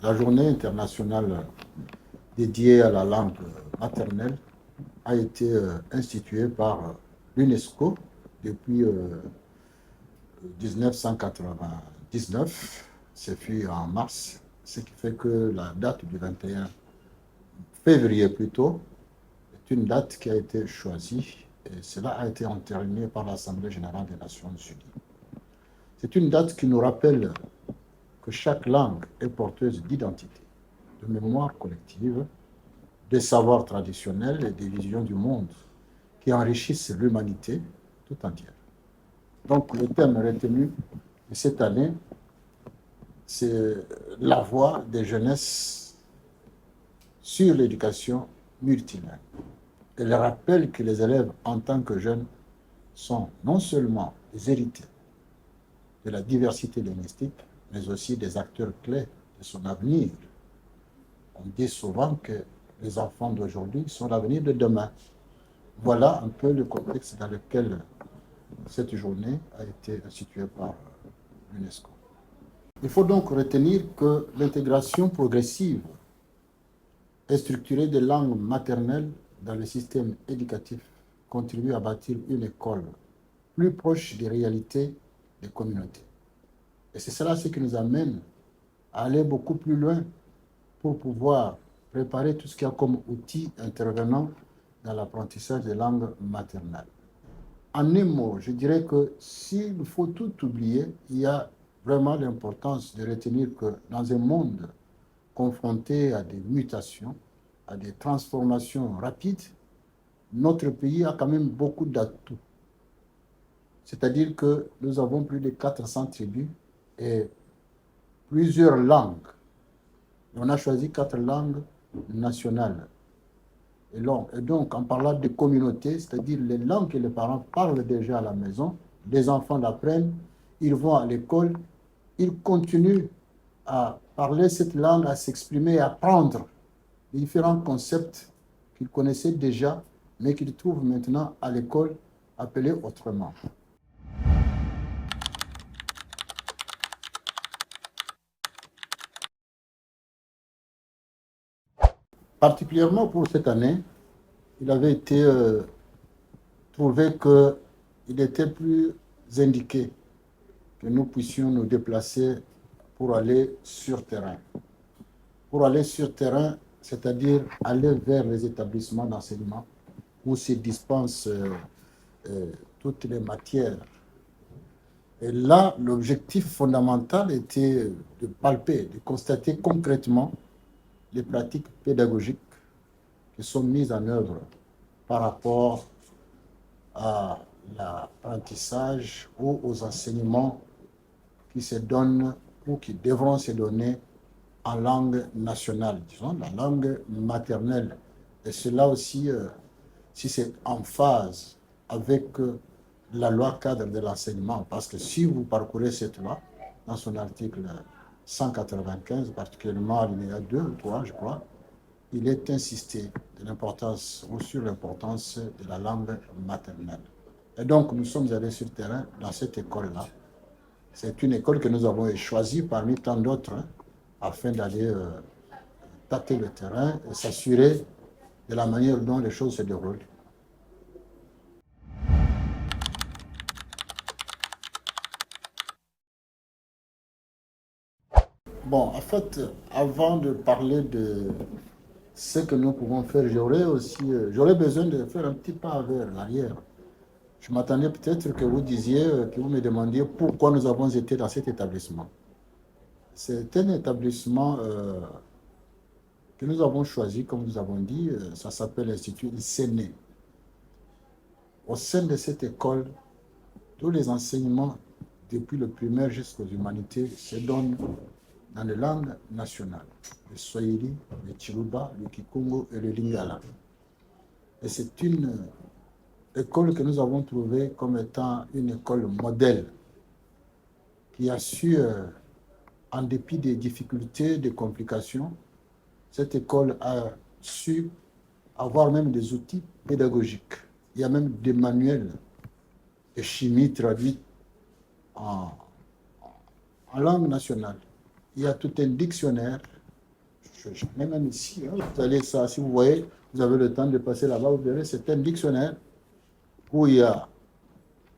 La journée internationale dédiée à la langue maternelle a été instituée par l'UNESCO depuis 1999. C'est fut en mars, ce qui fait que la date du 21 février plutôt est une date qui a été choisie et cela a été entériné par l'Assemblée générale des Nations unies. C'est une date qui nous rappelle que chaque langue est porteuse d'identité, de mémoire collective, des savoirs traditionnels et des visions du monde qui enrichissent l'humanité tout entière. Donc le thème retenu de cette année, c'est la voix des jeunesses sur l'éducation multilingue. Et le rappel que les élèves en tant que jeunes sont non seulement des héritiers de la diversité linguistique, mais aussi des acteurs clés de son avenir. On dit souvent que les enfants d'aujourd'hui sont l'avenir de demain. Voilà un peu le contexte dans lequel cette journée a été instituée par l'UNESCO. Il faut donc retenir que l'intégration progressive et structurée des langues maternelles dans le système éducatif contribue à bâtir une école plus proche des réalités des communautés. Et c'est cela ce qui nous amène à aller beaucoup plus loin pour pouvoir préparer tout ce qu'il y a comme outils intervenant dans l'apprentissage des langues maternelles. En un mot, je dirais que s'il faut tout oublier, il y a vraiment l'importance de retenir que dans un monde confronté à des mutations, à des transformations rapides, notre pays a quand même beaucoup d'atouts. C'est-à-dire que nous avons plus de 400 tribus et plusieurs langues. On a choisi 4 langues nationales. Et donc, en parlant de communauté, c'est-à-dire les langues que les parents parlent déjà à la maison, les enfants l'apprennent, ils vont à l'école, ils continuent à parler cette langue, à s'exprimer, à apprendre les différents concepts qu'ils connaissaient déjà, mais qu'ils trouvent maintenant à l'école appelés autrement. Particulièrement pour cette année, il avait été trouvé qu'il était plus indiqué que nous puissions nous déplacer pour aller sur terrain. Pour aller sur terrain, c'est-à-dire aller vers les établissements d'enseignement où se dispensent toutes les matières. Et là, l'objectif fondamental était de palper, de constater concrètement les pratiques pédagogiques qui sont mises en œuvre par rapport à l'apprentissage ou aux enseignements qui se donnent ou qui devront se donner en langue nationale, disons, la langue maternelle. Et cela aussi, si c'est en phase avec la loi cadre de l'enseignement, parce que si vous parcourez cette loi, dans son article 195, particulièrement alinéa 2 ou 3, je crois, il est insisté de l'importance ou sur l'importance de la langue maternelle. Et donc, nous sommes allés sur le terrain dans cette école-là. C'est une école que nous avons choisie parmi tant d'autres afin d'aller tâter le terrain et s'assurer de la manière dont les choses se déroulent. Bon, en fait, avant de parler de ce que nous pouvons faire, j'aurais besoin de faire un petit pas vers l'arrière. Je m'attendais peut-être que vous disiez, que vous me demandiez pourquoi nous avons été dans cet établissement. C'est un établissement que nous avons choisi, comme nous avons dit, ça s'appelle l'Institut Séné. Au sein de cette école, tous les enseignements, depuis le primaire jusqu'aux humanités, se donnent dans les langues nationales, le Swahili, le Chiluba, le Kikongo et le Lingala. Et c'est une école que nous avons trouvée comme étant une école modèle qui a su, en dépit des difficultés, des complications, cette école a su avoir même des outils pédagogiques. Il y a même des manuels de chimie traduits en langue nationale. Il y a tout un dictionnaire même ici, hein, vous allez ça, si vous voyez, vous avez le temps de passer là-bas, vous verrez, c'est un dictionnaire où il y a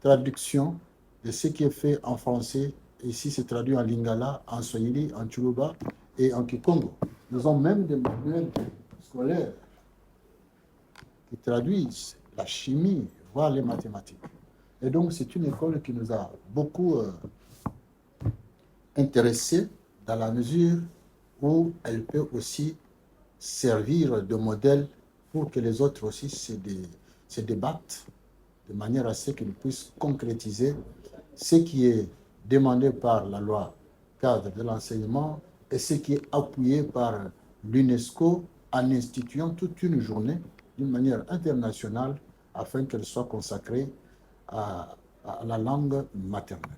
traduction de ce qui est fait en français. Ici, c'est traduit en lingala, en swahili, en tsholuba et en kikongo. Nous avons même des manuels scolaires qui traduisent la chimie, voire les mathématiques. Et donc, c'est une école qui nous a beaucoup intéressés dans la mesure où elle peut aussi servir de modèle pour que les autres aussi se débattent de manière à ce qu'ils puissent concrétiser ce qui est demandé par la loi cadre de l'enseignement et ce qui est appuyé par l'UNESCO en instituant toute une journée d'une manière internationale afin qu'elle soit consacrée à la langue maternelle.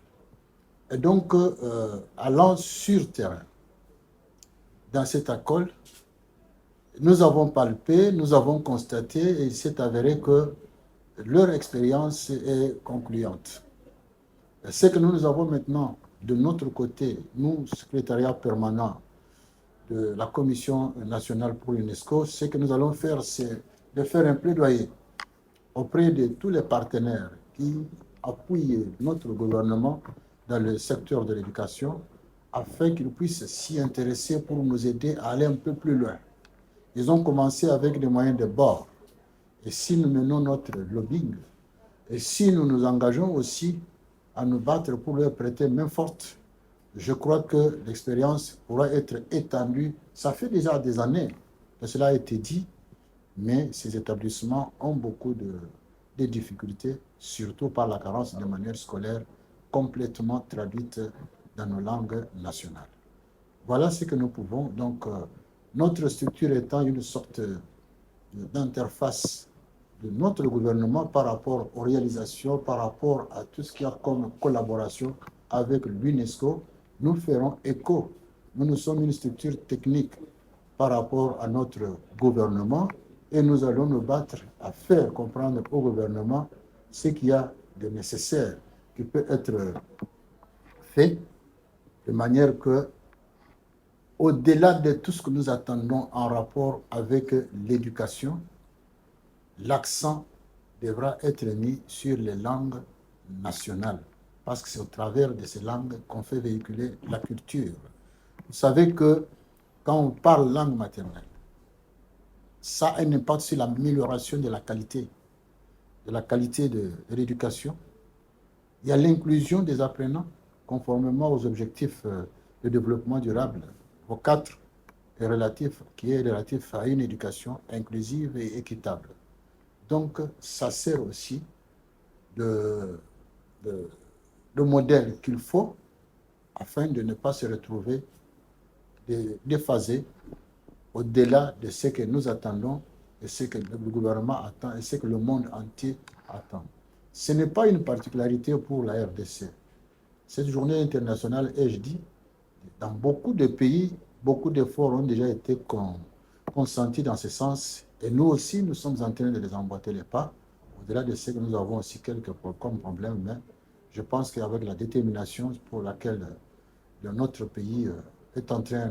Et donc, allant sur terrain, dans cette école, nous avons palpé, nous avons constaté et il s'est avéré que leur expérience est concluante. Ce que nous avons maintenant de notre côté, nous, secrétariat permanent de la Commission nationale pour l'UNESCO, ce que nous allons faire, c'est de faire un plaidoyer auprès de tous les partenaires qui appuient notre gouvernement dans le secteur de l'éducation afin qu'ils puissent s'y intéresser pour nous aider à aller un peu plus loin. Ils ont commencé avec des moyens de bord. Et si nous menons notre lobbying, et si nous nous engageons aussi à nous battre pour leur prêter main forte, je crois que l'expérience pourra être étendue. Ça fait déjà des années que cela a été dit, mais ces établissements ont beaucoup de difficultés, surtout par la carence de manuels scolaires complètement traduites dans nos langues nationales. Voilà ce que nous pouvons. Donc, notre structure étant une sorte d'interface de notre gouvernement par rapport aux réalisations, par rapport à tout ce qu'il y a comme collaboration avec l'UNESCO, nous ferons écho. Nous sommes une structure technique par rapport à notre gouvernement et nous allons nous battre à faire comprendre au gouvernement ce qu'il y a de nécessaire qui peut être fait de manière que, au-delà de tout ce que nous attendons en rapport avec l'éducation, l'accent devra être mis sur les langues nationales, parce que c'est au travers de ces langues qu'on fait véhiculer la culture. Vous savez que quand on parle langue maternelle, ça a un impact sur l'amélioration de la qualité de l'éducation. Il y a l'inclusion des apprenants, conformément aux objectifs de développement durable. Au 4 qui est relatif à une éducation inclusive et équitable. Donc, ça sert aussi de modèle qu'il faut afin de ne pas se retrouver déphasé au-delà de ce que nous attendons et ce que le gouvernement attend et ce que le monde entier attend. Ce n'est pas une particularité pour la RDC. Cette journée internationale, et je dis, dans beaucoup de pays, beaucoup d'efforts ont déjà été consentis dans ce sens. Et nous aussi, nous sommes en train de les emboîter les pas. Au-delà de ce que nous avons aussi quelques problèmes, mais je pense qu'avec la détermination pour laquelle notre pays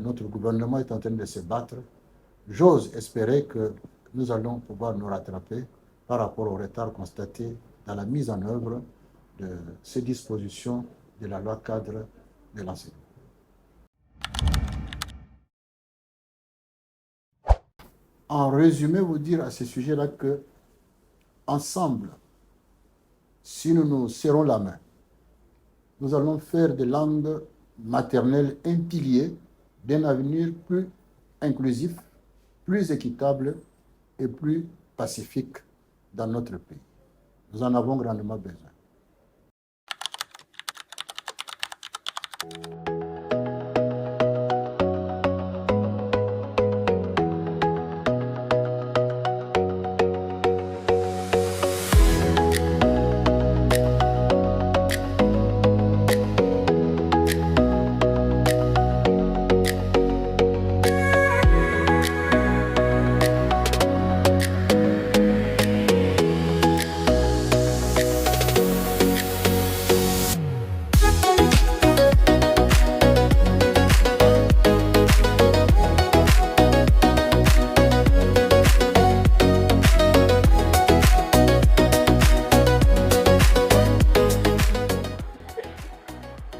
notre gouvernement est en train de se battre, j'ose espérer que nous allons pouvoir nous rattraper par rapport au retard constaté dans la mise en œuvre de ces dispositions de la loi cadre de l'enseignement. En résumé, vous dire à ce sujet-là que, ensemble, si nous nous serrons la main, nous allons faire des langues maternelles un pilier d'un avenir plus inclusif, plus équitable et plus pacifique dans notre pays. Nous en avons grandement besoin.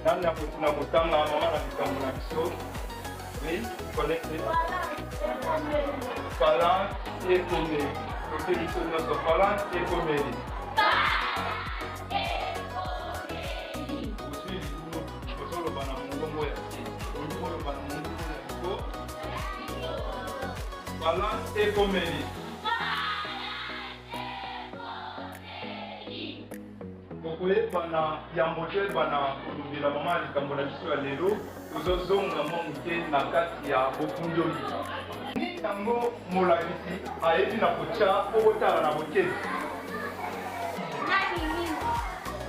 nani akotina kotanga mama na likambo na biso. Oui, connecté. Parlant et commédie. Côté biso nyonso parlant et comédie. Aussi kozoloba na mongongo ya se. Ozoloba na mongongo ya liko. Parlant et comédie. Koyebana yambo te bana kolobela mama likambo na biso ya lelo tozozonga mwa moke na kati ya bofundoli nini yango molakisi ayebi na kotia okotala na bokesi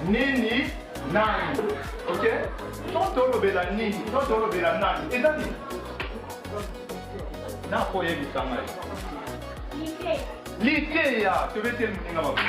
nini nani ok to tolobela nini to tolobela nani eza nini na koyebisa ngai liteya tobete moninga mabe